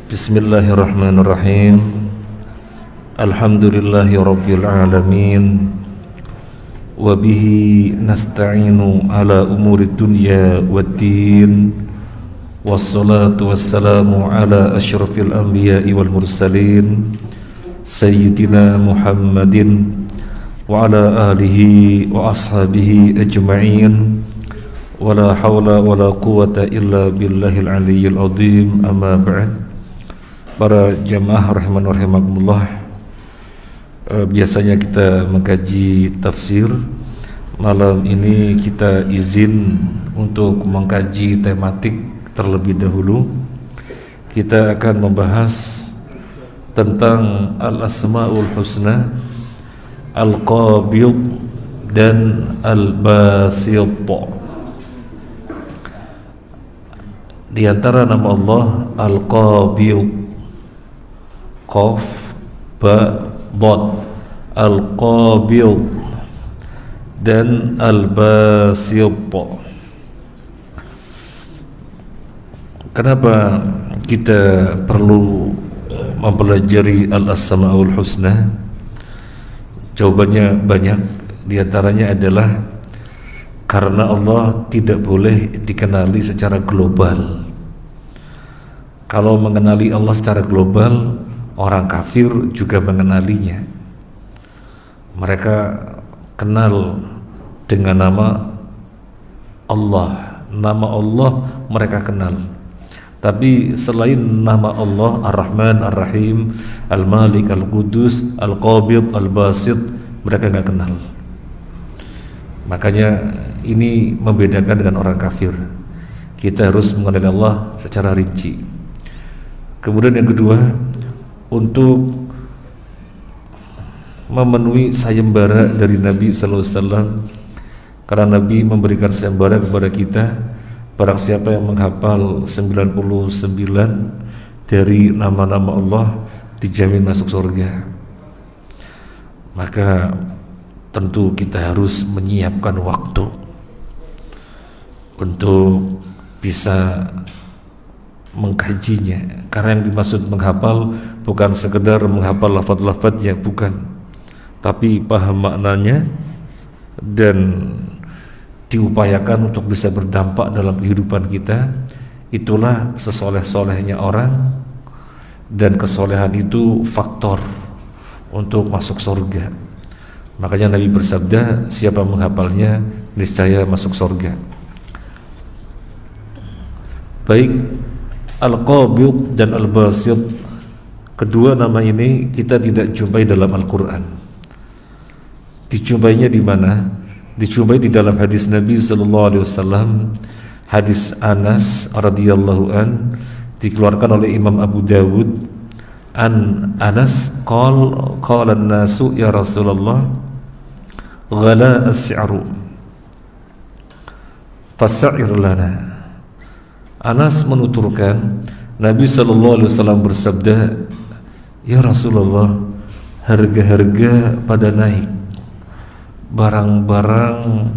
Bismillahirrahmanirrahim. Alhamdulillahi rabbil alamin. Wa bihi nasta'inu ala umuri dunya waddin. Wassalatu wassalamu ala asyrafil anbiya'i wal mursalin Sayyidina Muhammadin wa ala alihi wa ashabihi ajma'in. Wa la hawla wa la quwata illa billahil aliyyil azim. Amma ba'd. Para jamaah rahman wa rahimakumullah, biasanya kita mengkaji tafsir. Malam ini kita izin untuk mengkaji tematik terlebih dahulu. Kita akan membahas tentang Al-Asma'ul Husna, Al-Qabid dan Al-Basit. Di antara nama Allah Al-Qabid, Qaf, Ba, Dad, Al-Qabid dan Al-Basit. Kenapa kita perlu mempelajari Al-Asma'ul Husna? Jawabannya banyak. Di antaranya adalah karena Allah tidak boleh dikenali secara global. Kalau mengenali Allah secara global, orang kafir juga mengenalinya. Mereka kenal dengan nama Allah. Nama Allah mereka kenal. Tapi selain nama Allah Ar-Rahman, Ar-Rahim, Al-Malik, Al-Qudus, Al-Qabid, Al-Basit, mereka nggak kenal. Makanya ini membedakan dengan orang kafir. Kita harus mengenali Allah secara rinci. Kemudian yang kedua, untuk memenuhi sayembara dari Nabi sallallahu alaihi wasallam, karena Nabi memberikan sayembara kepada kita, barang siapa yang menghafal 99 dari nama-nama Allah dijamin masuk surga. Maka tentu kita harus menyiapkan waktu untuk bisa mengkajinya, karena yang dimaksud menghafal bukan sekedar menghafal lafaz-lafaznya, bukan, tapi paham maknanya dan diupayakan untuk bisa berdampak dalam kehidupan kita. Itulah sesoleh-solehnya orang, dan kesolehan itu faktor untuk masuk surga. Makanya Nabi bersabda, siapa menghafalnya niscaya masuk surga. Baik, Al-Qabid dan Al-Basit, kedua nama ini kita tidak jumpai dalam Al-Quran. Dijumpainya di mana? Dijumpai di dalam hadis Nabi sallallahu alaihi wasallam, hadis Anas radhiyallahu an, dikeluarkan oleh Imam Abu Dawud. An Anas qala an-nasu ya Rasulullah ghala as-si'ru fas'ir lana. Anas menuturkan, Nabi sallallahu alaihi wasallam bersabda, ya Rasulullah, harga-harga pada naik, barang-barang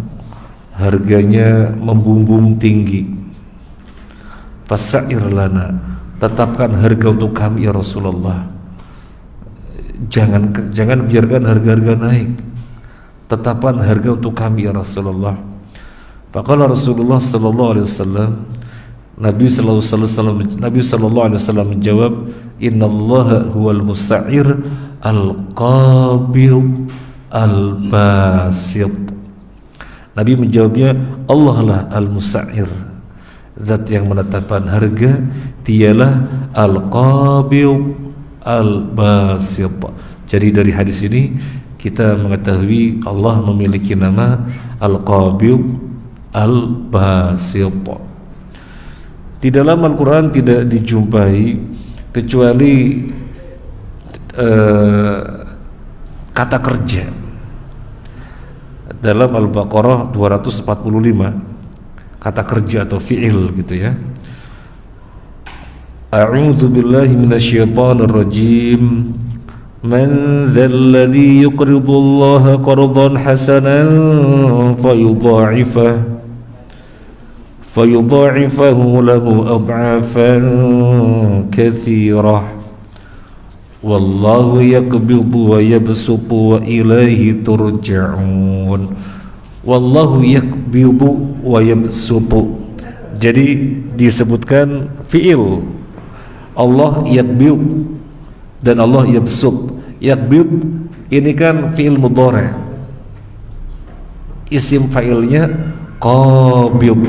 harganya membumbung tinggi. Fas'ir lana, tetapkan harga untuk kami ya Rasulullah. Jangan biarkan harga-harga naik, tetapkan harga untuk kami ya Rasulullah. Faqala Rasulullah sallallahu alaihi wasallam, Nabi sallallahu alaihi wasallam menjawab, innallaha huwal musa'ir al-qabid al-basit. Nabi menjawabnya, Allah lah al-musa'ir, zat yang menetapkan harga, dialah al-qabid al-basit. Jadi dari hadis ini kita mengetahui Allah memiliki nama al-qabid al-basit. Di dalam Al-Quran tidak dijumpai kecuali kata kerja. Dalam Al-Baqarah 245 kata kerja atau fi'il gitu ya. A'udzu billahi minasyaitonir rajim. Man dzalladzi yuqridullaha qardan hasanan fayudha'ifah فيضاعفه له أضعافا كثيرة والله يقبض ويبسط وإليه ترجعون. Wallahu yakbidu wa yabsutu. Jadi disebutkan fi'il Allah yakbid dan Allah yabsut. Yakbid ini kan fi'il mudhari', isim fa'ilnya qabid.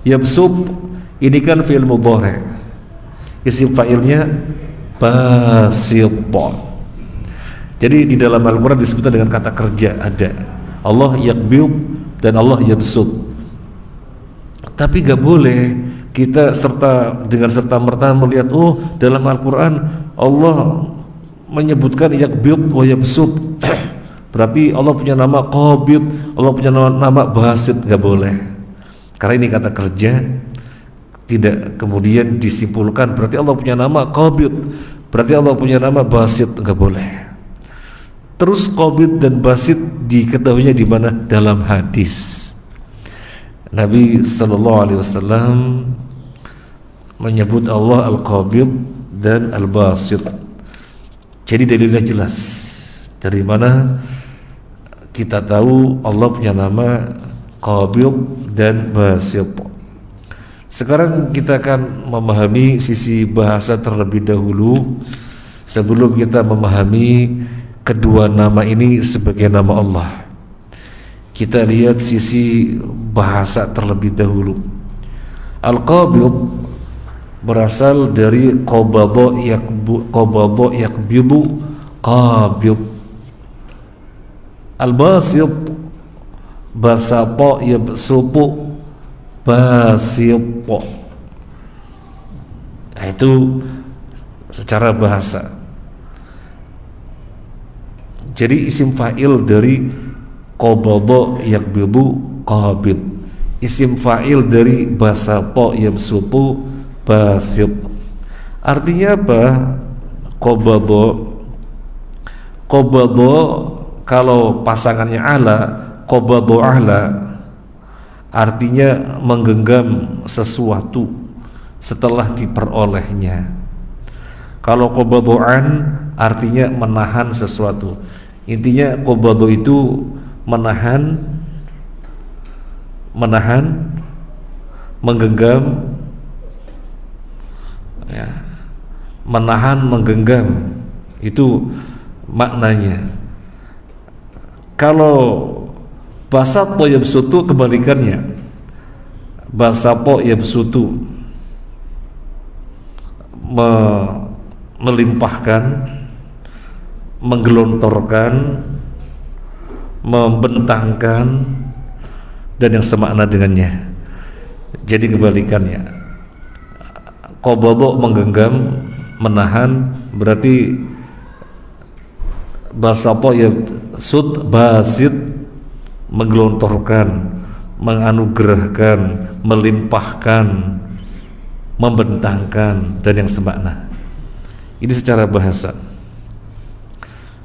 Yabsut ini kan fi'il mudhari', isim fa'ilnya basit. Jadi di dalam Al-Quran disebutkan dengan kata kerja ada Allah yakbid dan Allah yabsut. Tapi gak boleh kita dengan serta-merta melihat dalam Al-Quran Allah menyebutkan yakbid wa yabsut berarti Allah punya nama qabid, Allah punya nama basit. Gak boleh, karena ini kata kerja. Tidak kemudian disimpulkan berarti Allah punya nama qabid, berarti Allah punya nama basit. Gak boleh. Terus qabid dan basit diketahuinya di mana? Dalam hadis. Nabi sallallahu alaihi wasallam menyebut Allah al-qabid dan al-basit. Jadi dalilnya jelas. Dari mana kita tahu Allah punya nama qabid dan basit? Sekarang kita akan memahami sisi bahasa terlebih dahulu sebelum kita memahami kedua nama ini sebagai nama Allah. Kita lihat sisi bahasa terlebih dahulu. Al-qabid berasal dari qabada yakbidu qabid. Al-basit basata yabsutu basit. Itu secara bahasa. Jadi isim fa'il dari qabada yakbidu qabid, isim fa'il dari basata yabsutu basit. Artinya apa? Qabada kalau pasangannya ala, qabada ala artinya menggenggam sesuatu setelah diperolehnya. Kalau qabadaan artinya menahan sesuatu. Intinya qabada itu menahan, menggenggam, ya, menahan, menggenggam, itu maknanya. Kalau basata yabsutu kebalikannya, basata yabsutu melimpahkan, menggelontorkan, membentangkan, dan yang semakna dengannya. Jadi kebalikannya, qabada menggenggam, menahan, berarti basata yabsut basit menggelontorkan, menganugerahkan, melimpahkan, membentangkan, dan yang semakna. Ini secara bahasa.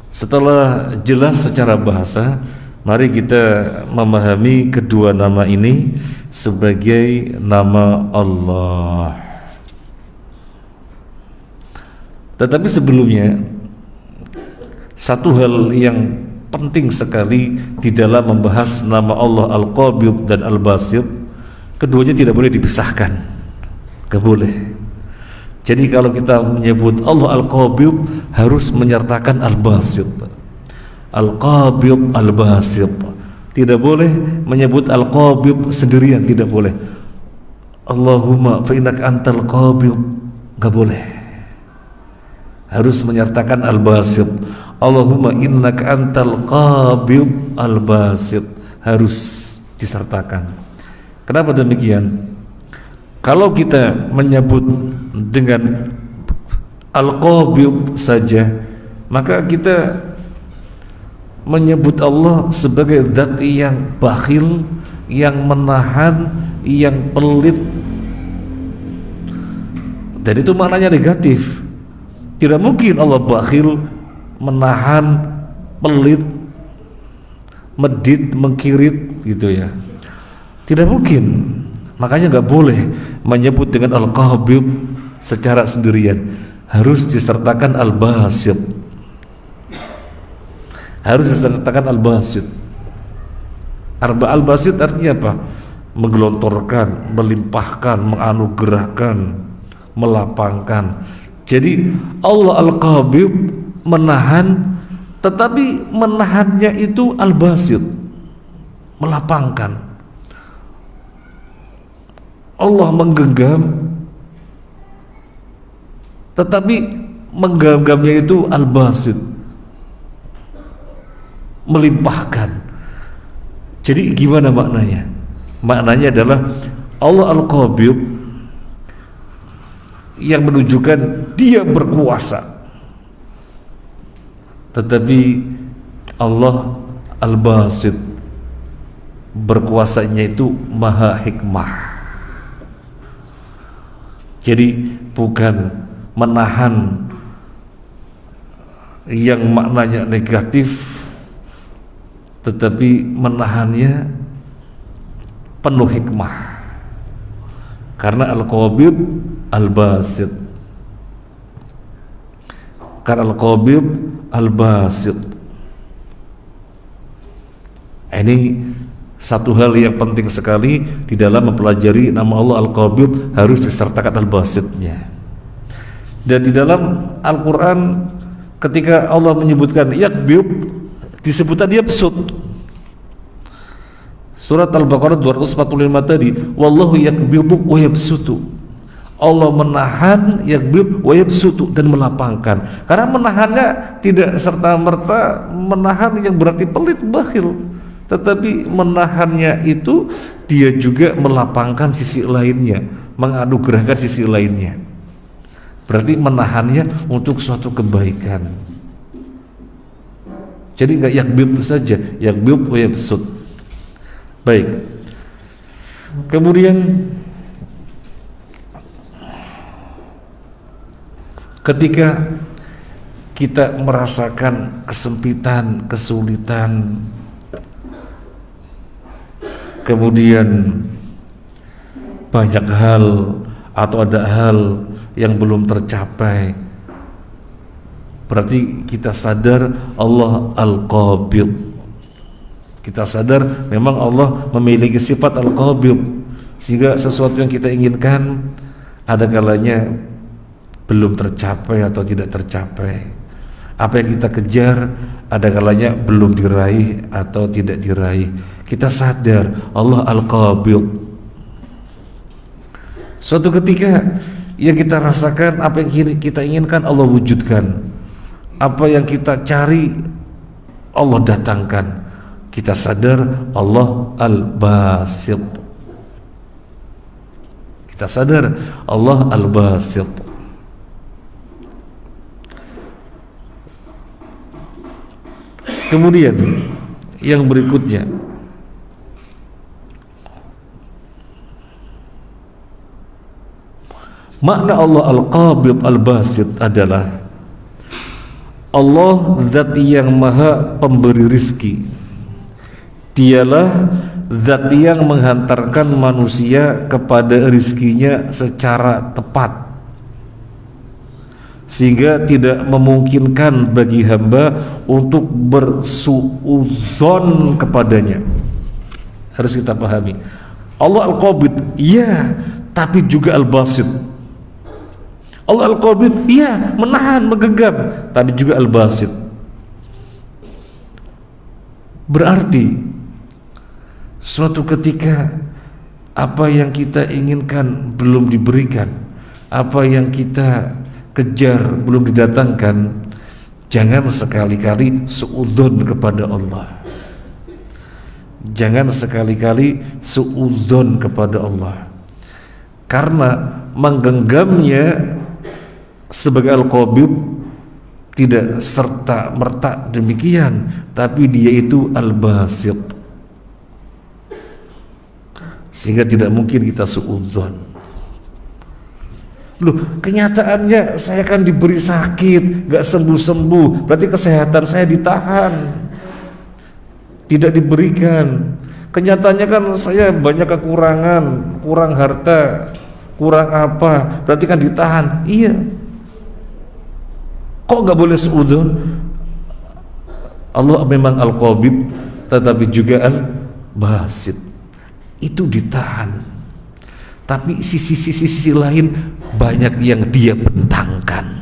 Setelah jelas secara bahasa, mari kita memahami kedua nama ini sebagai nama Allah. Tetapi sebelumnya, satu hal yang penting sekali di dalam membahas nama Allah Al-Qabid dan Al-Basit, keduanya tidak boleh dipisahkan. Gak boleh. Jadi kalau kita menyebut Allah Al-Qabid harus menyertakan Al-Basit. Al-Qabid, Al-Basit. Tidak boleh menyebut Al-Qabid sendirian, tidak boleh. Allahumma fa innaka antal qabid, gak boleh. Harus menyertakan Al-Basit. Allahumma innaka antal qabid al-basit, harus disertakan. Kenapa demikian? Kalau kita menyebut dengan Al-Qabid saja, maka kita menyebut Allah sebagai zat yang bakhil, yang menahan, yang pelit, dan itu maknanya negatif. Tidak mungkin Allah bakhil, menahan, pelit, medit, mengkirit, gitu ya. Tidak mungkin. Makanya nggak boleh menyebut dengan Al-Qabid secara sendirian, harus disertakan Al-Basit. Harus disertakan Al-Basit. Al-Basit artinya apa? Menggelontorkan, melimpahkan, menganugerahkan, melapangkan. Jadi Allah Al-Qabid, menahan, tetapi menahannya itu Al-Basit, melapangkan. Allah menggenggam, tetapi menggenggamnya itu Al-Basit, melimpahkan. Jadi gimana maknanya? Maknanya adalah Allah Al-Qabid yang menunjukkan dia berkuasa, tetapi Allah Al-Basit, berkuasanya itu maha hikmah. Jadi bukan menahan yang maknanya negatif, tetapi menahannya penuh hikmah. Karena Al-Qabid Al-Basit, karena Al-Qabid Al-Basit. Ini satu hal yang penting sekali di dalam mempelajari nama Allah Al-Qabid, harus disertakan Al-Basitnya. Dan di dalam Al-Quran ketika Allah menyebutkan Yaqbid, disebutkan dia besut. Surat Al-Baqarah 245 tadi, wallahu yaqbidu wa yabsutu. Allah menahan, yaqbid wa yabsutu, dan melapangkan. Karena menahannya tidak serta-merta menahan yang berarti pelit, bakhil, tetapi menahannya itu dia juga melapangkan sisi lainnya, menganugerahkan sisi lainnya. Berarti menahannya untuk suatu kebaikan. Jadi enggak yaqbid saja, yaqbid wa yabsut. Baik. Kemudian ketika kita merasakan kesempitan, kesulitan, kemudian banyak hal atau ada hal yang belum tercapai, berarti kita sadar Allah Al-Qabid. Kita sadar memang Allah memiliki sifat Al-Qabid, sehingga sesuatu yang kita inginkan ada kalanya belum tercapai atau tidak tercapai. Apa yang kita kejar ada kalanya belum diraih atau tidak diraih. Kita sadar Allah Al-Qabid. Suatu ketika yang kita rasakan, apa yang kita inginkan Allah wujudkan, apa yang kita cari Allah datangkan. Kita sadar Allah Al-Basit. Kita sadar Allah Al-Basit. Kemudian yang berikutnya, makna Allah Al-Qabid Al-Basit adalah Allah zat yang maha pemberi rizki. Dialah zat yang menghantarkan manusia kepada rizkinya secara tepat, sehingga tidak memungkinkan bagi hamba untuk bersuudzon kepadanya. Harus kita pahami, Allah Al-Qabid, iya, tapi juga Al-Basit. Allah Al-Qabid, iya, menahan, menggenggam, tapi juga Al-Basit. Berarti suatu ketika apa yang kita inginkan belum diberikan, apa yang kita kejar belum didatangkan, jangan sekali-kali suudzon kepada Allah. Jangan sekali-kali suudzon kepada Allah, karena menggenggamnya sebagai Al-Qabid tidak serta merta demikian, tapi dia itu Al-Basit, sehingga tidak mungkin kita suudzon. Loh, kenyataannya saya kan diberi sakit, gak sembuh-sembuh, berarti kesehatan saya ditahan, tidak diberikan. Kenyataannya kan saya banyak kekurangan, kurang harta, kurang apa, berarti kan ditahan. Iya. Kok nggak boleh suudzon? Allah memang al-qabid, tetapi juga al-basit. Itu ditahan. Tapi sisi lain banyak yang dia bentangkan.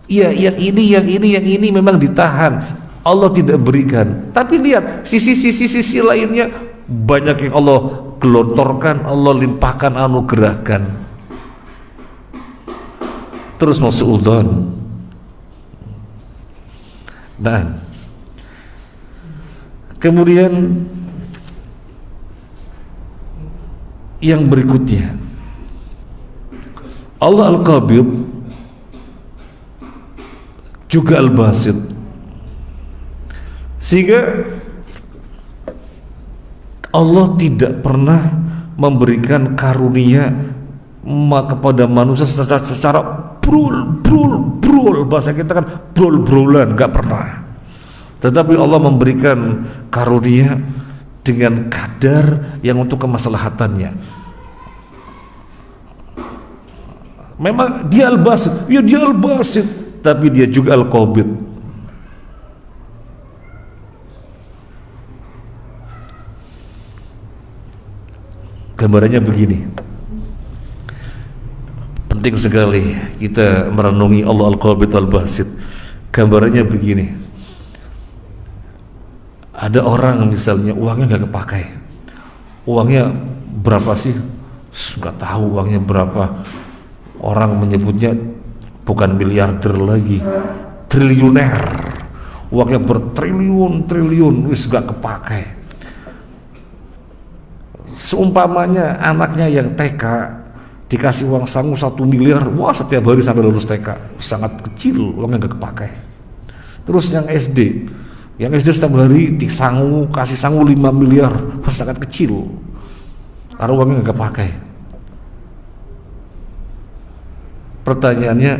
Iya, yang ini memang ditahan. Allah tidak berikan. Tapi lihat sisi lainnya banyak yang Allah gelontorkan, Allah limpahkan, anugerahkan. Terus mau suudzon. Nah, kemudian yang berikutnya, Allah al-qabid juga al-basit, sehingga Allah tidak pernah memberikan karunia kepada manusia secara brul, bahasa kita kan brul-brulan, nggak pernah. Tetapi Allah memberikan karunia dengan kadar yang untuk kemaslahatannya. Memang dia al-basit, ya dia al-basit, tapi dia juga al-qabid. Gambarannya begini, penting sekali kita merenungi Allah al-qabid al-basit. Gambarannya begini, ada orang misalnya uangnya nggak kepakai, uangnya berapa sih? Nggak tahu uangnya berapa. Orang menyebutnya bukan miliarder lagi, triliuner, uangnya bertriliun, wis nggak kepakai. Seumpamanya anaknya yang TK dikasih uang sangu 1 miliar, wah setiap hari sampai lulus TK, sangat kecil, uangnya nggak kepakai. Terus yang SD setiap hari kasih sangu 5 miliar, sangat kecil, karena uangnya nggak kepakai. Pertanyaannya,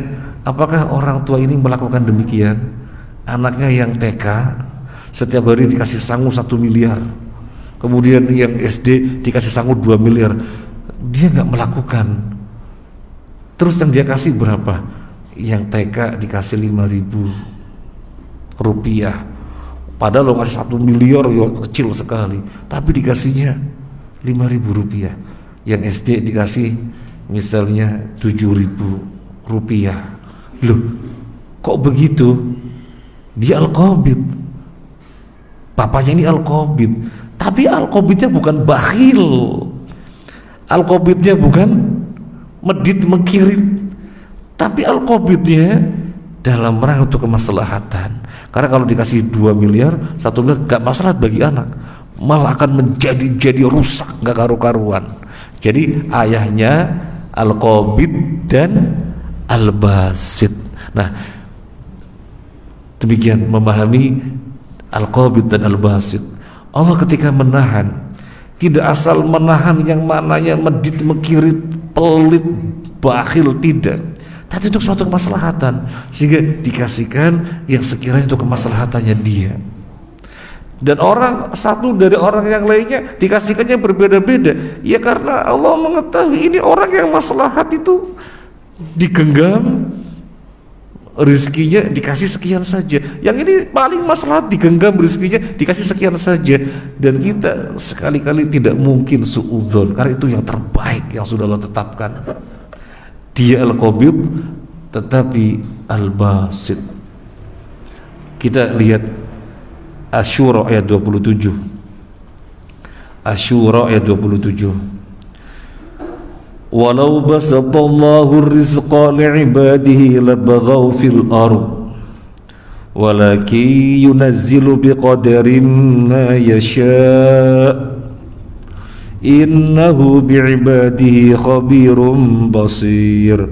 apakah orang tua ini melakukan demikian? Anaknya yang TK setiap hari dikasih sangu 1 miliar, kemudian yang SD dikasih sangu 2 miliar, dia nggak melakukan. Terus yang dia kasih berapa? Yang TK dikasih 5.000 rupiah, padahal lo ngasih 1 miliar ya kecil sekali, tapi dikasihnya 5.000 rupiah. Yang SD dikasih misalnya 7.000 rupiah. Loh, kok begitu? Dia al-qabid, bapaknya ini al-qabid, tapi al-qabidnya bukan bakhil, al-qabidnya bukan medit mengkirit, tapi al-qabidnya dalam rangka untuk kemaslahatan. Karena kalau dikasih 2 miliar, 1 miliar gak masalah bagi anak, malah akan menjadi rusak, gak karu-karuan. Jadi ayahnya al-qabid dan al-basit. Nah, demikian memahami al-qabid dan al-basit. Allah ketika menahan, tidak asal menahan yang mananya medit mengkirit, pelit, bakhil, tidak, tapi untuk suatu kemaslahatan, sehingga dikasihkan yang sekiranya untuk kemaslahatannya dia. Dan orang satu dari orang yang lainnya dikasihkannya berbeda-beda, ya karena Allah mengetahui ini orang yang maslahat itu digenggam, rizkinya dikasih sekian saja, yang ini paling maslahat digenggam, rizkinya dikasih sekian saja. Dan kita sekali-kali tidak mungkin suudzon, karena itu yang terbaik yang sudah Allah tetapkan. Dia al-qabid tetapi al-basit. Kita lihat Asy-Syura ayat 27. Asy-Syura ayat 27. Walau basatallahu rizqa li'ibadihi labaghaw fil ard walakin yunazzilu biqadarin ma yasha' innahu bi'ibadihi khabirum basir.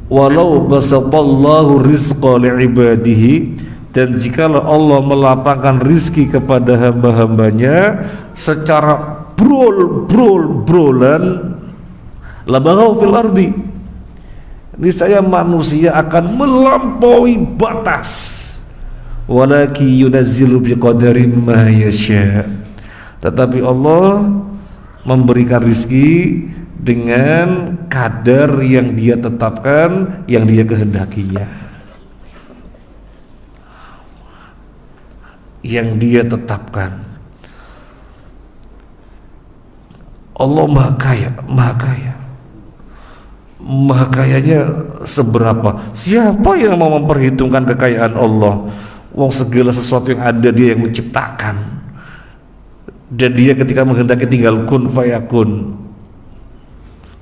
Walau basatallahu rizqa li'ibadihi, dan jikalau Allah melapangkan rizki kepada hamba-hambanya secara brolan, labaghaw fil ardi, niscaya manusia akan melampaui batas, walaki yunazzilu biqadarin ma yasha. Tetapi Allah memberikan rizki dengan kadar yang Dia tetapkan, yang Dia kehendakinya, yang Dia tetapkan. Allah Maha Kaya, Maha Kaya. Maha Kayanya seberapa? Siapa yang mau memperhitungkan kekayaan Allah? Wong segala sesuatu yang ada Dia yang menciptakan, dan Dia ketika menghendaki tinggal kun fayakun.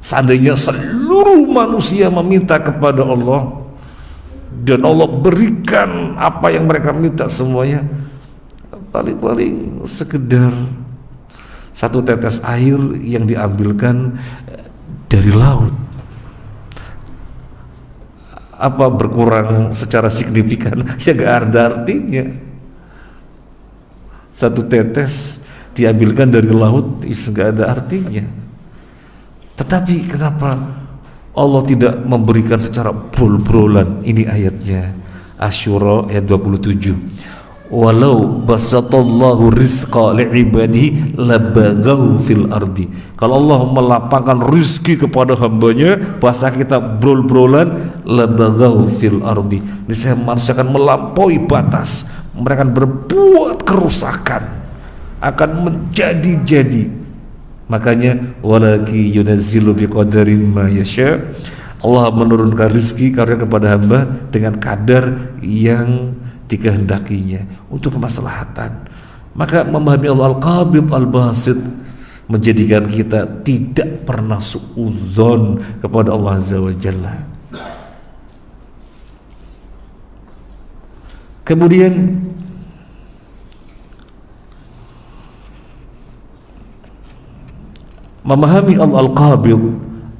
Seandainya seluruh manusia meminta kepada Allah dan Allah berikan apa yang mereka minta semuanya, paling-paling sekedar satu tetes air yang diambilkan dari laut, apa berkurang secara signifikan? Ya gak ada artinya. Satu tetes diambilkan dari laut, gak ada artinya. Tetapi kenapa Allah tidak memberikan secara brol-brolan? Ini ayatnya Asy-Syura ayat 27. Walau basatallahu rizqa li'ibadihi labaghaw fil ardi. Kalau Allah melapangkan rizki kepada hambanya, bahasa kita brol-brolan, labaghaw fil ardi. Niscaya manusia akan melampaui batas, mereka akan berbuat kerusakan, akan menjadi-jadi. Makanya walaki yunazzilu biqadarin ma yasha. Allah menurunkan rizki karena kepada hamba dengan kadar yang dikehendakinya untuk kemaslahatan. Maka memahami Allah Al-Qabid Al-Basit menjadikan kita tidak pernah suudzon kepada Allah Azza wa Jalla. Kemudian memahami Allah Al-Qabid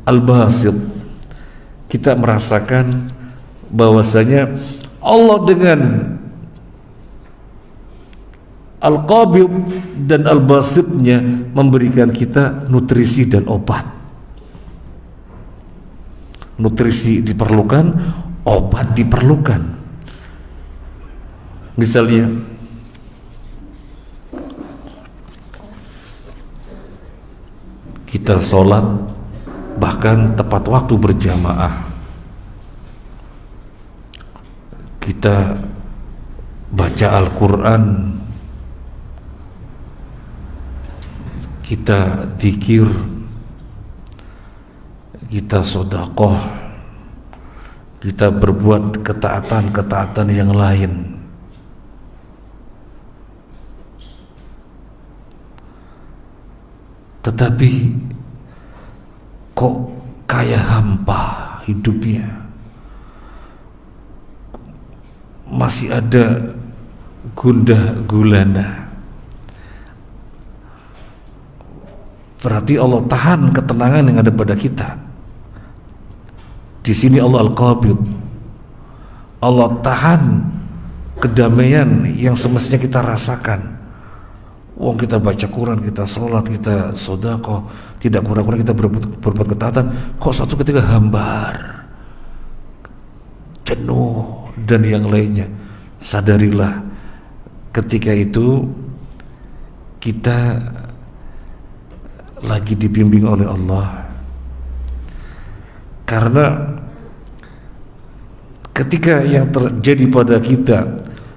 Al-Basit, kita merasakan bahwasanya Allah dengan Al-Qabid dan Al-Basitnya memberikan kita nutrisi dan obat. Nutrisi diperlukan, obat diperlukan. Misalnya kita sholat bahkan tepat waktu berjamaah, kita baca Al-Quran, kita zikir, kita sedekah, kita berbuat ketaatan-ketaatan yang lain. Tetapi kok kayak hampa hidupnya, masih ada gundah gulana. Berarti Allah tahan ketenangan yang ada pada kita. Di sini Allah Al-Qabid, Allah tahan kedamaian yang semestinya kita rasakan. Wong kita baca Quran, kita sholat, kita sedekah, tidak kurang-kurang kita berbuat ketaatan, kok suatu ketika hambar, jenuh dan yang lainnya. Sadarilah ketika itu kita lagi dibimbing oleh Allah. Karena ketika yang terjadi pada kita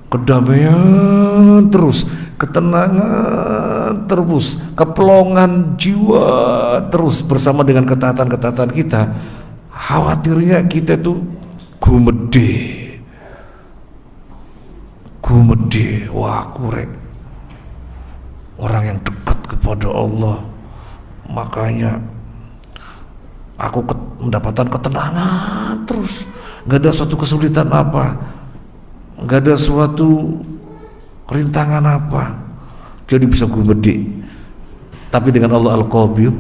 kedamaian terus, ketenangan terus, keplongan jiwa terus bersama dengan ketaatan-ketaatan kita, khawatirnya kita itu gumede, wah kurek orang yang dekat kepada Allah, makanya aku mendapatkan ketenangan terus, nggak ada suatu kesulitan apa, nggak ada suatu rintangan apa, jadi bisa gumede. Tapi dengan Allah Al-Qabid,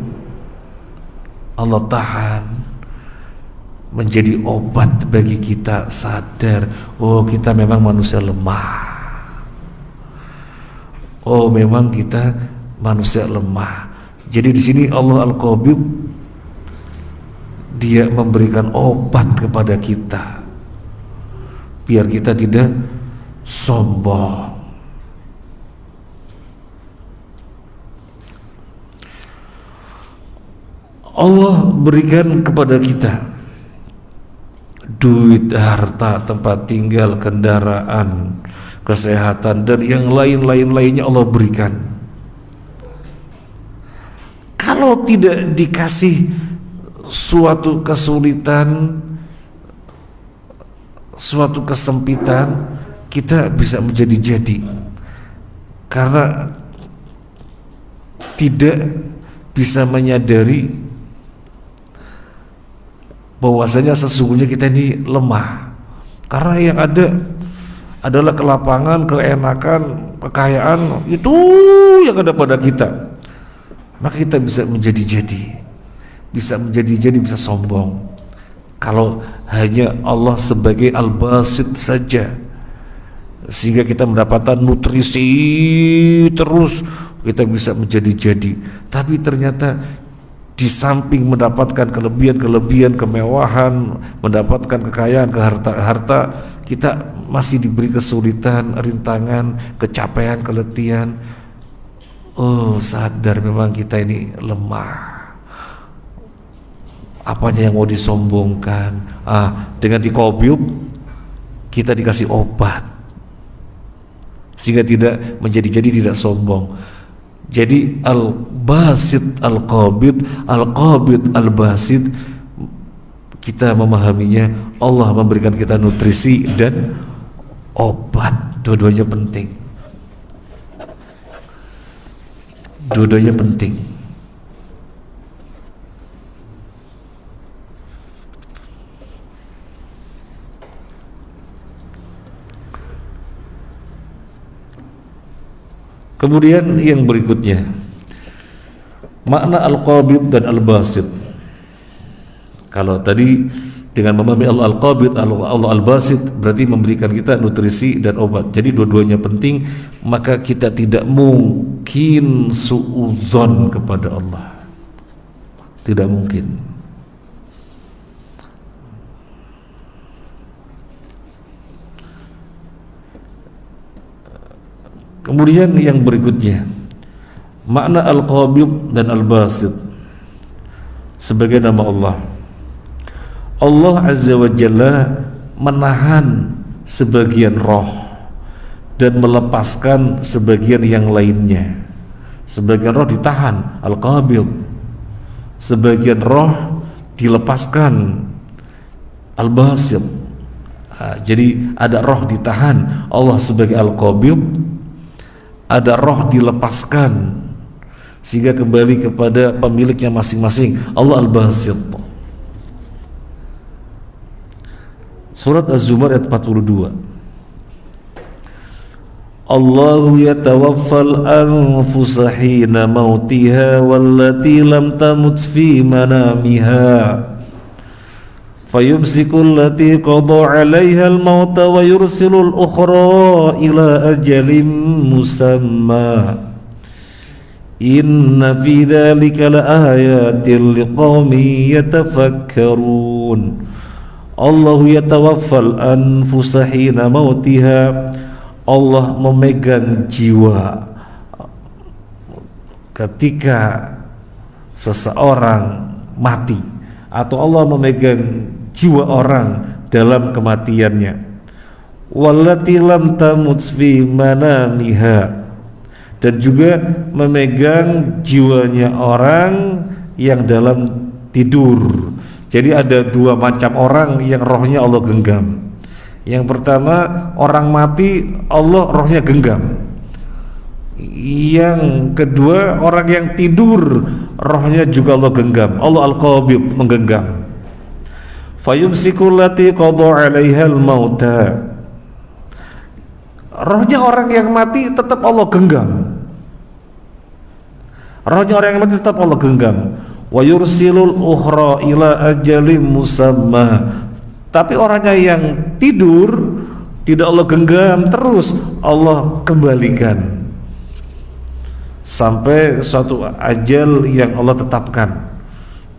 Allah tahan menjadi obat bagi kita sadar, oh kita memang manusia lemah, oh memang kita manusia lemah. Jadi di sini Allah Al-Qabid, Dia memberikan obat kepada kita biar kita tidak sombong. Allah berikan kepada kita duit, harta, tempat tinggal, kendaraan, kesehatan, dan yang lainnya Allah berikan. Kalau tidak dikasih suatu kesulitan, suatu kesempitan, kita bisa menjadi-jadi karena tidak bisa menyadari bahwasanya sesungguhnya kita ini lemah, karena yang ada adalah kelapangan, keenakan, kekayaan itu yang ada pada kita. Maka kita bisa menjadi-jadi, bisa sombong kalau hanya Allah sebagai Al-Basit saja, sehingga kita mendapatkan nutrisi terus, kita bisa menjadi-jadi. Tapi ternyata di samping mendapatkan kelebihan, kemewahan, mendapatkan kekayaan, harta, kita masih diberi kesulitan, rintangan, kecapean, keletihan. Oh, sadar memang kita ini lemah. Apanya yang mau disombongkan? Dengan dikobyut kita dikasih obat sehingga tidak menjadi-jadi, tidak sombong. Jadi Al-Basit Al-Qabid, Al-Qabid Al-Basit, kita memahaminya Allah memberikan kita nutrisi dan obat. Dua-duanya penting. Dua-duanya penting. Kemudian yang berikutnya, makna Al-Qabid dan Al-Basit. Kalau tadi dengan memahami Allah Al-Qabid, Allah Al-Basit, berarti memberikan kita nutrisi dan obat. Jadi dua-duanya penting, maka kita tidak mungkin suudzon kepada Allah. Tidak mungkin. Kemudian yang berikutnya, makna Al-Qabid dan Al-Basit sebagai nama Allah. Allah Azza wa Jalla menahan sebagian roh dan melepaskan sebagian yang lainnya. Sebagian roh ditahan, Al-Qabid. Sebagian roh dilepaskan, Al-Basit. Jadi ada roh ditahan, Allah sebagai Al-Qabid. Ada roh dilepaskan sehingga kembali kepada pemiliknya masing-masing, Allah Al-Basit. Surat Az-Zumar ayat 42. Allahu yatawaffal anfusa hina mautiha wallati lam tamut fi manamiha fayumsiku allati qada 'alaiha al-mauta wa yursilu al-ukhra ila ajalin musamma inna fi dhalika laayatin liqaumin yatafakkarun. Allahu yatawaffal anfusa hina mautiha, Allah memegang jiwa ketika seseorang mati, atau Allah memegang jiwa orang dalam kematiannya. Wallati lam tamut fi manamiha, dan juga memegang jiwanya orang yang dalam tidur. Jadi ada dua macam orang yang rohnya Allah genggam. Yang pertama, orang mati Allah rohnya genggam. Yang kedua, orang yang tidur rohnya juga Allah genggam. Allah Al-Qabid, menggenggam. Fayumsiku allati qada 'alaiha al-mauta, rohnya orang yang mati tetap Allah genggam. Rohnya orang yang mati tetap Allah genggam. Wa yursilul ukhra ila ajalin musamma, tapi orangnya yang tidur tidak Allah genggam, terus Allah kembalikan sampai suatu ajal yang Allah tetapkan.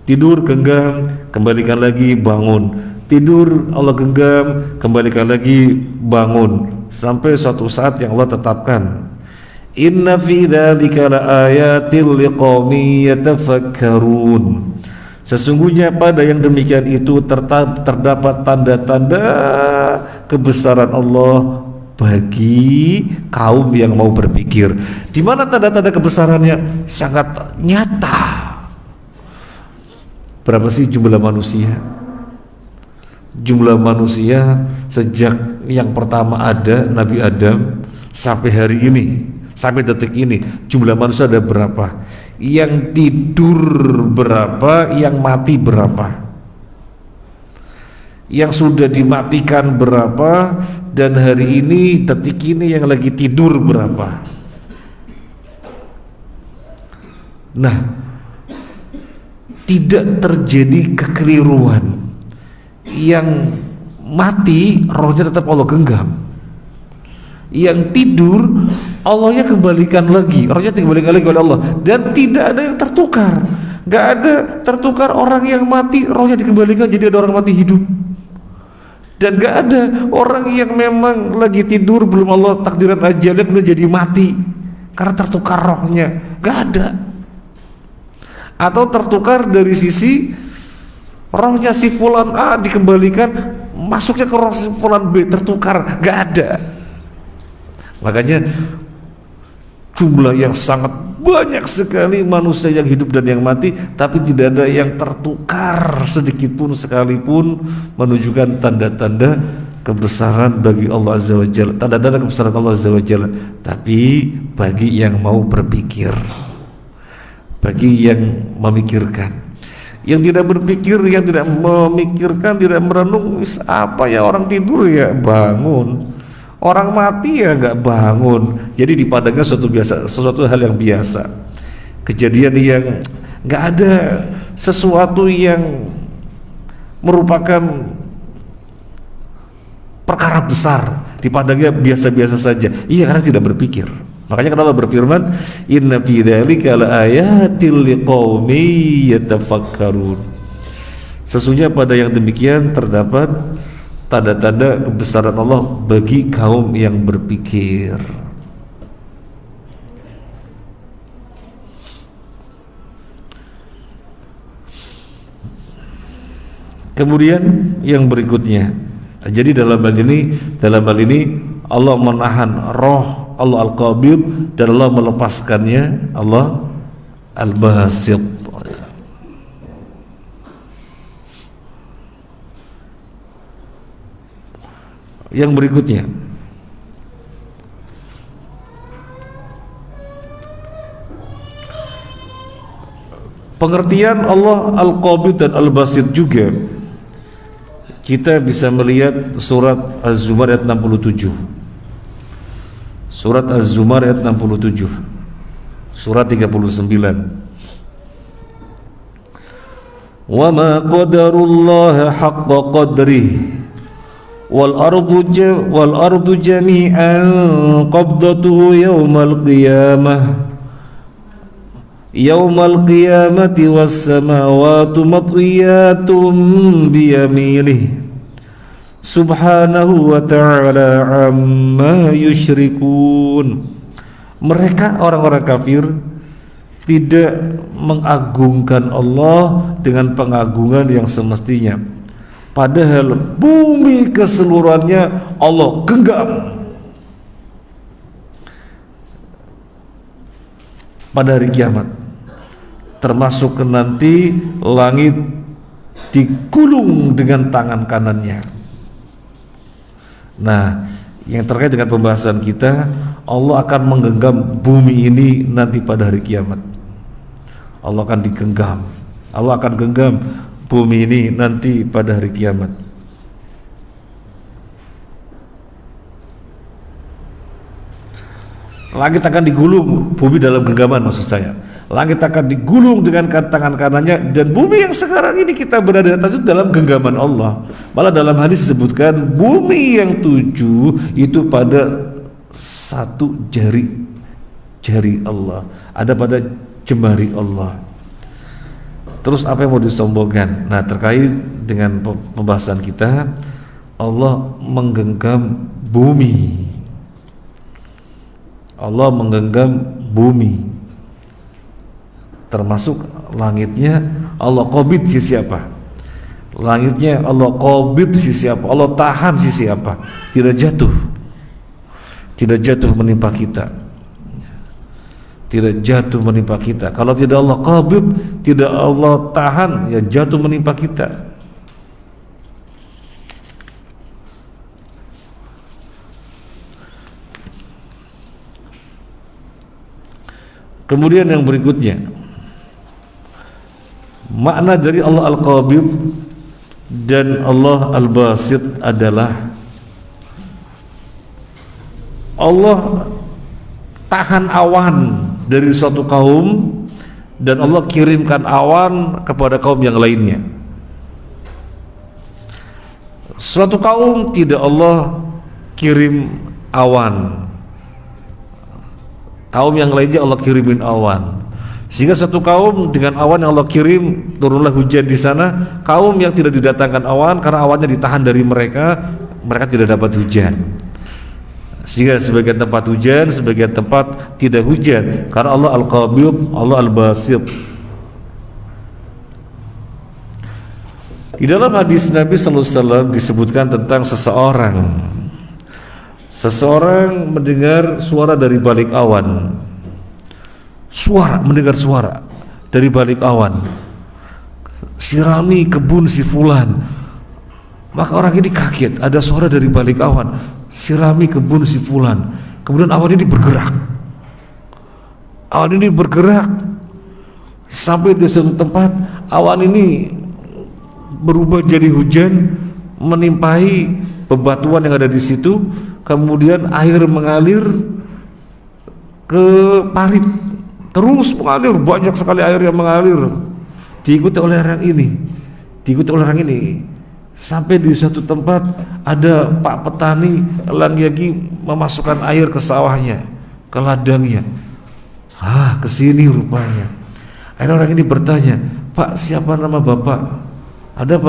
Tidur genggam, kembalikan lagi, bangun. tidur Allah genggam, kembalikan lagi, bangun, sampai suatu saat yang Allah tetapkan. Inna fi dzalika laayatil liqaumin yatafakkarun. Sesungguhnya pada yang demikian itu terdapat tanda-tanda kebesaran Allah bagi kaum yang mau berpikir. Di mana tanda-tanda kebesarannya? Sangat nyata. Berapa sih jumlah manusia? Jumlah manusia sejak yang pertama ada Nabi Adam sampai hari ini, sampai detik ini, jumlah manusia ada berapa? Yang tidur berapa? Yang mati berapa? Yang sudah dimatikan berapa? Dan hari ini, detik ini yang lagi tidur berapa? Nah, tidak terjadi kekeliruan. Yang mati rohnya tetap Allah genggam, yang tidur Allahnya kembalikan lagi, rohnya dikembalikan lagi oleh Allah, dan tidak ada yang tertukar. Gak ada tertukar orang yang mati rohnya dikembalikan jadi ada orang mati hidup, dan gak ada orang yang memang lagi tidur belum Allah takdiran ajalnya kemudian jadi mati karena tertukar rohnya. Gak ada. Atau tertukar dari sisi rohnya si fulan A dikembalikan, masuknya ke roh si fulan B, tertukar. Gak ada. Makanya jumlah yang sangat banyak sekali manusia yang hidup dan yang mati, tapi tidak ada yang tertukar sedikit pun sekalipun, menunjukkan tanda-tanda kebesaran bagi Allah Azza wa Jalla, tanda-tanda kebesaran Allah Azza wa Jalla. Tapi bagi yang mau berpikir, bagi yang memikirkan. Yang tidak berpikir, yang tidak memikirkan, tidak merenung, apa ya, orang tidur ya bangun, orang mati ya nggak bangun. Jadi dipandangkan sesuatu hal yang biasa, kejadian yang nggak ada sesuatu yang merupakan perkara besar, dipandangnya biasa-biasa saja. Iya, karena tidak berpikir. Makanya Allah berfirman, inna fi dzalika laayatil liqaumin yatafakkarun. Sesungguhnya pada yang demikian terdapat tanda-tanda kebesaran Allah bagi kaum yang berpikir. Kemudian yang berikutnya, jadi dalam hal ini Allah menahan roh, Allah Al-Qabid, dan Allah melepaskannya, Allah Al-Basit. Yang berikutnya, pengertian Allah Al-Qabid dan Al-Basit juga kita bisa melihat surat Az-Zumar ayat 67. Surat Az-Zumar ayat 67, surat 39. Wa ma qadarullaha haqqa qadrihi wal ardu jami'an qabdatuhu yawmal qiyamati was samawati matwiyatun biyaminihi subhanahu wa ta'ala amma yusyrikun. Mereka orang-orang kafir tidak mengagungkan Allah dengan pengagungan yang semestinya, padahal bumi keseluruhannya Allah genggam pada hari kiamat, termasuk nanti langit digulung dengan tangan kanannya. Nah, yang terkait dengan pembahasan kita, Allah akan menggenggam bumi ini nanti pada hari kiamat. Allah akan digenggam, Allah akan genggam bumi ini nanti pada hari kiamat. Langit akan digulung, bumi dalam genggaman maksud saya. Langit akan digulung dengan tangan kanannya, dan bumi yang sekarang ini kita berada di atas itu dalam genggaman Allah. Malah dalam hadis disebutkan bumi yang 7 itu pada satu jari Allah, ada pada jemari Allah. Terus apa yang mau disombongkan? Nah, terkait dengan pembahasan kita, Allah menggenggam bumi. Allah menggenggam bumi, termasuk langitnya. Allah qabid sisi apa? Langitnya Allah qabid sisi apa? Allah tahan sisi apa? Tidak jatuh, tidak jatuh menimpa kita, tidak jatuh menimpa kita. Kalau tidak Allah qabid, tidak Allah tahan, ya jatuh menimpa kita. Kemudian yang berikutnya, makna dari Allah Al-Qabid dan Allah Al-Basit adalah Allah tahan awan dari suatu kaum dan Allah kirimkan awan kepada kaum yang lainnya. Suatu kaum tidak Allah kirim awan, kaum yang lainnya Allah kirimin awan, sehingga satu kaum dengan awan yang Allah kirim turunlah hujan di sana. Kaum yang tidak didatangkan awan karena awannya ditahan dari mereka, mereka tidak dapat hujan. Sehingga sebagian tempat hujan, sebagian tempat tidak hujan karena Allah Al-Qabid, Allah Al-Basit. Di dalam hadis Nabi sallallahu alaihi wasallam disebutkan tentang seseorang mendengar suara dari balik awan. Mendengar suara dari balik awan. Sirami kebun si fulan. Maka orang ini kaget, ada suara dari balik awan. Sirami kebun si fulan. Kemudian awan ini bergerak. Awan ini bergerak sampai di suatu tempat. Awan ini berubah jadi hujan, menimpai bebatuan yang ada di situ. Kemudian air mengalir ke parit, terus mengalir, banyak sekali air yang mengalir, diikuti oleh orang ini, sampai di suatu tempat ada Pak petani lagi memasukkan air ke sawahnya, ke ladangnya. Kesini rupanya. Akhirnya orang ini bertanya, Pak, siapa nama Bapak? Ada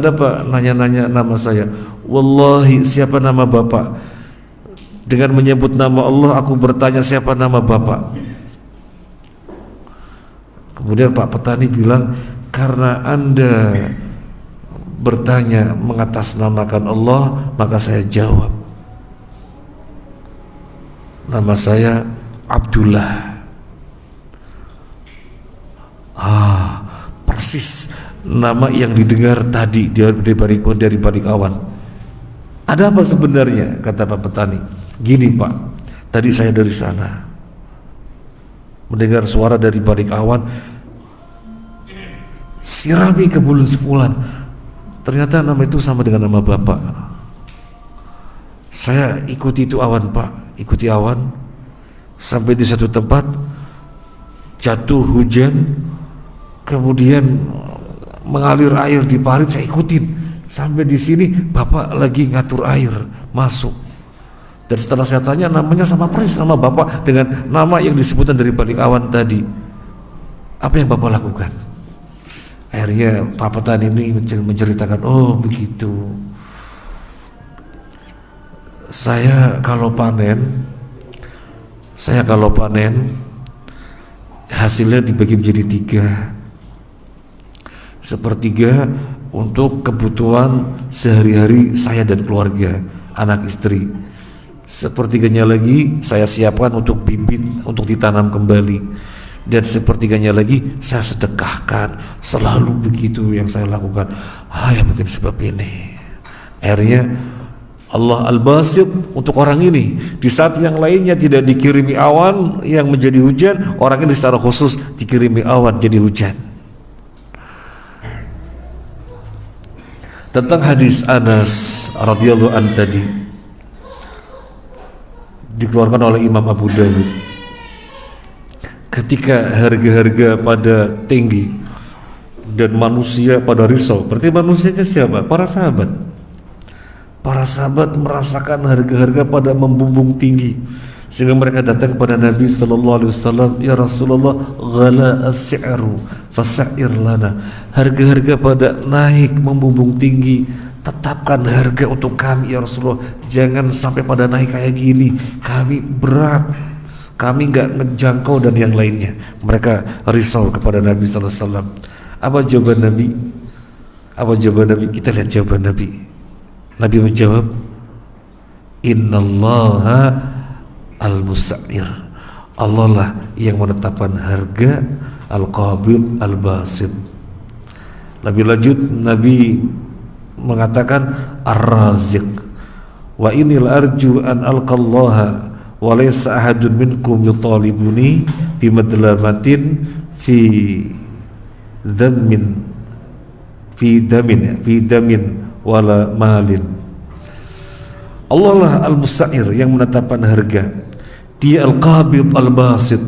apa nanya-nanya nama saya? Wallahi, siapa nama Bapak? Dengan menyebut nama Allah aku bertanya siapa nama Bapak. Kemudian Pak petani bilang, karena Anda bertanya mengatasnamakan Allah, maka saya jawab, nama saya Abdullah. Persis nama yang didengar tadi dari balik awan. Ada apa sebenarnya? Kata Pak petani, gini Pak, tadi saya dari sana mendengar suara dari balik awan, sirami kebun sefulan. Ternyata nama itu sama dengan nama Bapak. Saya ikuti itu awan Pak, ikuti awan sampai di satu tempat jatuh hujan, kemudian mengalir air di parit, saya ikutin sampai di sini Bapak lagi ngatur air masuk. Dan setelah saya tanya, namanya sama persis nama Bapak dengan nama yang disebutkan dari balik awan tadi. Apa yang Bapak lakukan? Akhirnya Pak petani ini menceritakan, oh begitu, saya kalau panen hasilnya dibagi menjadi 3. Sepertiga untuk kebutuhan sehari-hari saya dan keluarga, anak istri. Sepertiganya lagi saya siapkan untuk bibit, untuk ditanam kembali. Dan sepertiganya lagi saya sedekahkan. Selalu begitu yang saya lakukan. Ya mungkin sebab ini. Akhirnya Allah Al-Basit untuk orang ini. Di saat yang lainnya tidak dikirimi awan yang menjadi hujan, orang ini secara khusus dikirimi awan jadi hujan. Tentang hadis Anas radhiyallahu anhu tadi, dikeluarkan oleh Imam Abu Dawud, ketika harga-harga pada tinggi dan manusia pada risau. Berarti manusianya siapa? Para sahabat. Para sahabat merasakan harga-harga pada membumbung tinggi. Sehingga mereka datang kepada Nabi sallallahu alaihi wasallam, "Ya Rasulullah, ghala as-si'ru fasa'ir lana." Harga-harga pada naik membumbung tinggi. Tetapkan harga untuk kami ya Rasulullah. Jangan sampai pada naik kayak gini. Kami berat. Kami enggak ngejangkau dan yang lainnya. Mereka risau kepada Nabi sallallahu alaihi wasallam. Apa jawaban Nabi? Apa jawaban Nabi? Kita lihat jawaban Nabi. Nabi menjawab, "Innallaha al-musa'ir." Allah lah yang menetapkan harga, al-qabid al-basit. Lebih lanjut Nabi mengatakan ar-raziq. Wa inil arju an alqallaha wa laysa ahadun minkum yutalibuni bi madlamatin fi dhammin fi damin wala malin. Allah lah al-musa'ir yang menetapkan harga. Dia al-qabid al-basit.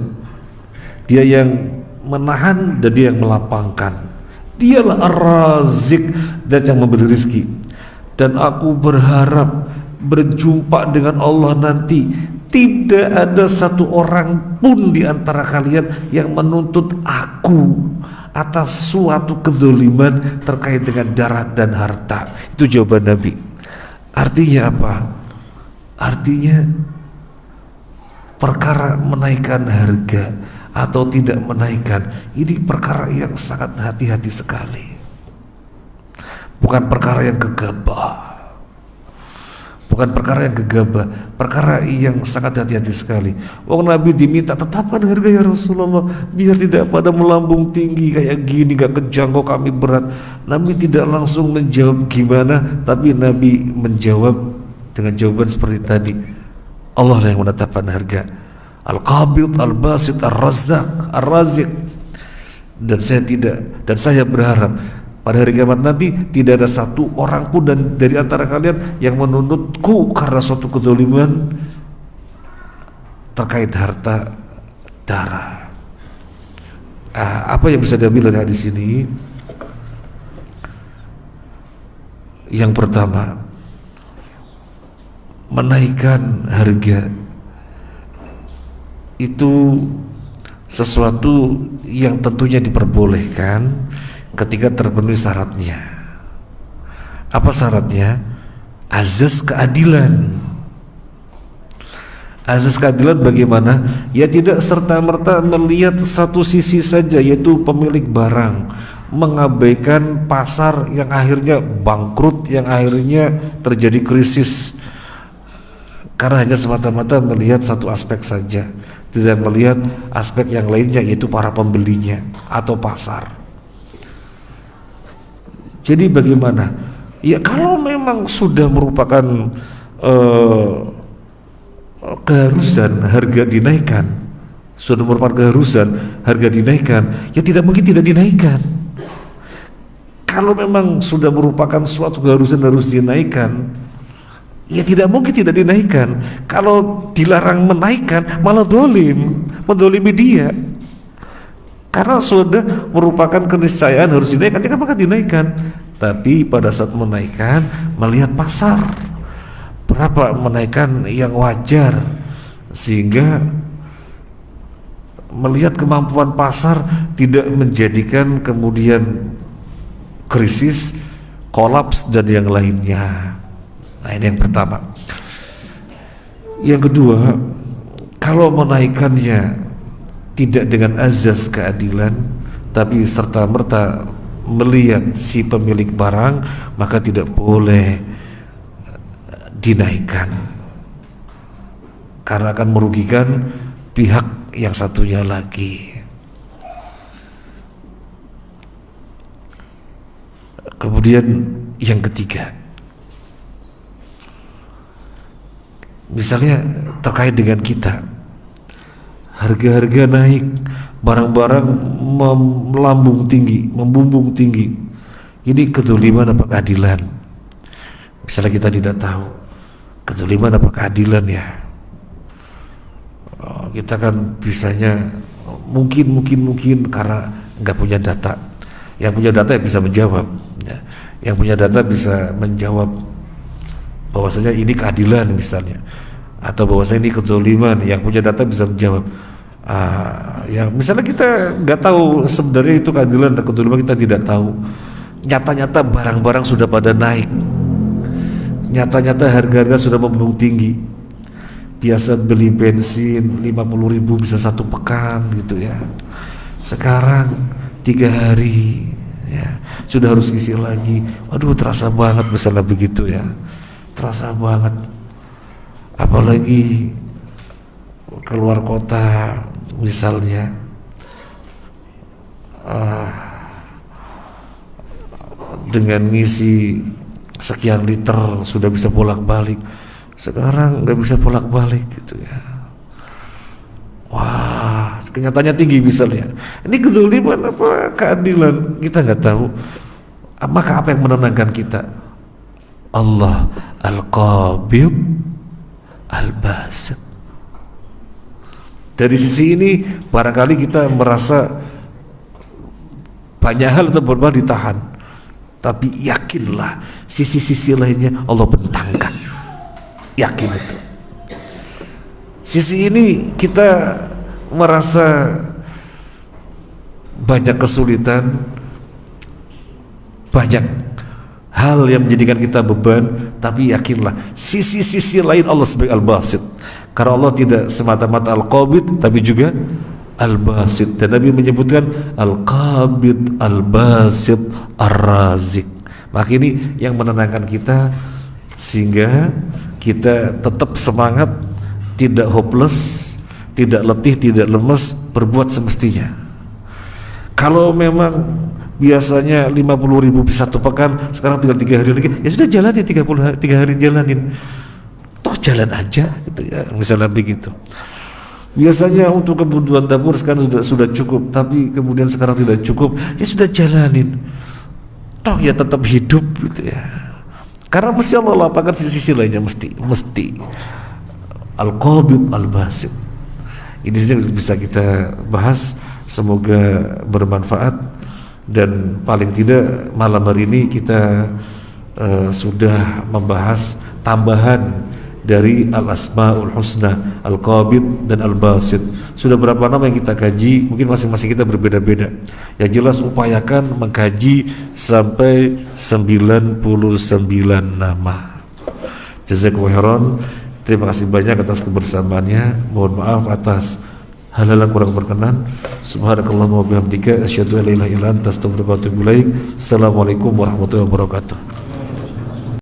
Dia yang menahan dan dia yang melapangkan. Dialah ar-razik dan yang memberi rezeki. Dan aku berharap berjumpa dengan Allah nanti. Tidak ada satu orang pun di antara kalian yang menuntut aku atas suatu kezaliman terkait dengan darah dan harta. Itu jawaban Nabi. Artinya apa? Artinya perkara menaikkan harga atau tidak menaikkan, ini perkara yang sangat hati-hati sekali. Bukan perkara yang gegabah. Bukan perkara yang gegabah, perkara yang sangat hati-hati sekali. Nabi diminta tetapkan harga ya Rasulullah, biar tidak pada melambung tinggi kayak gini, gak kejangkau kami berat. Nabi tidak langsung menjawab gimana, tapi Nabi menjawab dengan jawaban seperti tadi. Allah lah yang menetapkan harga. Al-Qabid, Al-Basit, Ar-Razzaq, Ar-Raziq. Dan saya berharap pada hari kiamat nanti tidak ada satu orang pun dan dari antara kalian yang menuntutku karena suatu kezaliman terkait harta darah. Apa yang bisa diambil dari hadis ini? Yang pertama, menaikkan harga itu sesuatu yang tentunya diperbolehkan ketika terpenuhi syaratnya. Apa syaratnya? Azas keadilan. Azas keadilan bagaimana? Ya tidak serta-merta melihat satu sisi saja, yaitu pemilik barang, mengabaikan pasar yang akhirnya bangkrut, yang akhirnya terjadi krisis karena hanya semata-mata melihat satu aspek saja, tidak melihat aspek yang lainnya, yaitu para pembelinya atau pasar. Jadi bagaimana? Ya kalau memang sudah merupakan keharusan harga dinaikkan, sudah merupakan keharusan harga dinaikkan, ya tidak mungkin tidak dinaikkan. Kalau memang sudah merupakan suatu keharusan harus dinaikkan, ya tidak mungkin tidak dinaikkan. Kalau dilarang menaikkan malah mendolimi dia. Karena sudah merupakan keniscayaan harus dinaikkan, jangan maka dinaikkan. Tapi pada saat menaikkan, melihat pasar, berapa menaikkan yang wajar, sehingga melihat kemampuan pasar tidak menjadikan kemudian krisis, kolaps dan yang lainnya. Nah ini yang pertama. Yang kedua, kalau menaikkannya tidak dengan azas keadilan, tapi serta-merta melihat si pemilik barang, maka tidak boleh dinaikkan karena akan merugikan pihak yang satunya lagi. Kemudian yang ketiga, misalnya terkait dengan kita, harga-harga naik, barang-barang melambung tinggi, membumbung tinggi. Ini kedzaliman apa keadilan? Misalnya kita tidak tahu kedzaliman apa keadilan ya. Kita kan bisanya mungkin karena nggak punya data. Yang punya data ya bisa menjawab. Yang punya data bisa menjawab bahwasanya ini keadilan misalnya. atau bahwasanya ini kezaliman, yang punya data bisa menjawab. Yang misalnya kita nggak tahu sebenarnya itu keadilan dan kezaliman, kita tidak tahu. Nyata-nyata barang-barang sudah pada naik, nyata-nyata harga-harga sudah membumbung tinggi. Biasa beli bensin 50.000 bisa 1 pekan gitu ya, sekarang 3 hari ya sudah harus isi lagi. Waduh, terasa banget misalnya begitu ya, terasa banget. Apalagi keluar kota misalnya, dengan ngisi sekian liter sudah bisa bolak-balik, sekarang nggak bisa bolak-balik gitu ya. Wah, kenyataannya tinggi misalnya. Ini kezaliman apa keadilan, kita nggak tahu. Maka apa yang menenangkan kita? Allah Al-Qabid Al-Basit. Dari sisi ini barangkali kita merasa banyak hal atau beberapa ditahan, tapi yakinlah sisi-sisi lainnya Allah bentangkan. Yakin itu. Sisi ini kita merasa banyak kesulitan, banyak hal yang menjadikan kita beban, tapi yakinlah sisi-sisi lain Allah sebagai Al-Basit. Karena Allah tidak semata-mata Al-Qabid, tapi juga Al-Basit. Dan Nabi menyebutkan Al-Qabid, Al-Basit, Ar-Razik. Maka ini yang menenangkan kita, sehingga kita tetap semangat, tidak hopeless, tidak letih, tidak lemes, berbuat semestinya. Kalau memang biasanya 50.000 bisa 1 pekan, sekarang tinggal 3 hari lagi, ya sudah jalani 3 hari jalanin. Toh jalan aja gitu ya, misalnya begitu. Biasanya untuk kebutuhan dapur sekarang sudah cukup, tapi kemudian sekarang tidak cukup, ya sudah jalanin. Toh ya tetap hidup gitu ya. Karena mesti Allah lapangkan sisi-sisi lainnya, mesti Al-Qabid Al-Basit. Ini saja bisa kita bahas, semoga bermanfaat. Dan paling tidak malam hari ini kita sudah membahas tambahan dari Al-Asma'ul Husna, Al-Qabid dan Al-Basit. Sudah berapa nama yang kita kaji, mungkin masing-masing kita berbeda-beda. Yang jelas upayakan mengkaji sampai 99 nama. Jazakumullah khairan. Terima kasih banyak atas kebersamaannya. Mohon maaf atas hal-hal yang kurang berkenan. Subhanakallahumma wa bihamdika asyhadu an la ilaha illa anta astaghfiruka wa atubu ilaik. Assalamualaikum warahmatullahi wabarakatuh.